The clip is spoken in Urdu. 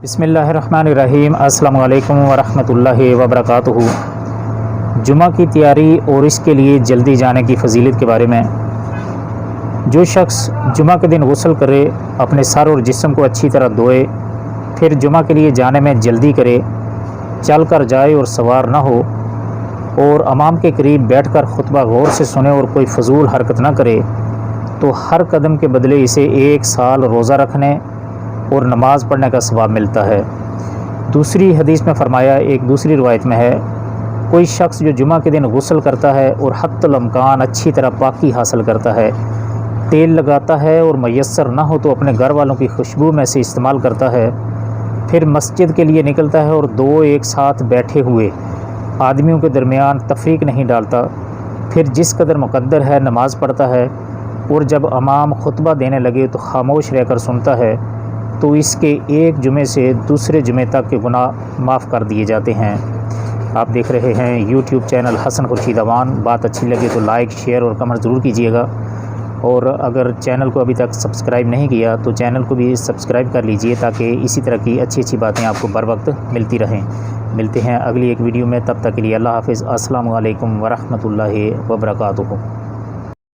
بسم اللہ الرحمن الرحیم۔ السلام علیکم ورحمۃ اللہ وبرکاتہ۔ جمعہ کی تیاری اور اس کے لیے جلدی جانے کی فضیلت کے بارے میں۔ جو شخص جمعہ کے دن غسل کرے، اپنے سر اور جسم کو اچھی طرح دھوئے، پھر جمعہ کے لیے جانے میں جلدی کرے، چل کر جائے اور سوار نہ ہو، اور امام کے قریب بیٹھ کر خطبہ غور سے سنے اور کوئی فضول حرکت نہ کرے، تو ہر قدم کے بدلے اسے 1 سال روزہ رکھنے اور نماز پڑھنے کا ثواب ملتا ہے۔ دوسری حدیث میں فرمایا، ایک دوسری روایت میں ہے، کوئی شخص جو جمعہ کے دن غسل کرتا ہے اور حتی الامکان اچھی طرح پاکی حاصل کرتا ہے، تیل لگاتا ہے اور میسر نہ ہو تو اپنے گھر والوں کی خوشبو میں سے استعمال کرتا ہے، پھر مسجد کے لیے نکلتا ہے اور 2 ایک ساتھ بیٹھے ہوئے آدمیوں کے درمیان تفریق نہیں ڈالتا، پھر جس قدر مقدر ہے نماز پڑھتا ہے، اور جب امام خطبہ دینے لگے تو خاموش رہ کر سنتا ہے، تو اس کے ایک جمعے سے دوسرے جمعے تک کے گناہ معاف کر دیے جاتے ہیں۔ آپ دیکھ رہے ہیں یوٹیوب چینل حسن خورشید اوان۔ بات اچھی لگے تو لائک، شیئر اور کمنٹ ضرور کیجیے گا، اور اگر چینل کو ابھی تک سبسکرائب نہیں کیا تو چینل کو بھی سبسکرائب کر لیجئے، تاکہ اسی طرح کی اچھی باتیں آپ کو بر وقت ملتی رہیں۔ ملتے ہیں اگلی ایک ویڈیو میں، تب تک کے لیے اللہ حافظ۔ السلام علیکم ورحمۃ اللہ وبرکاتہ۔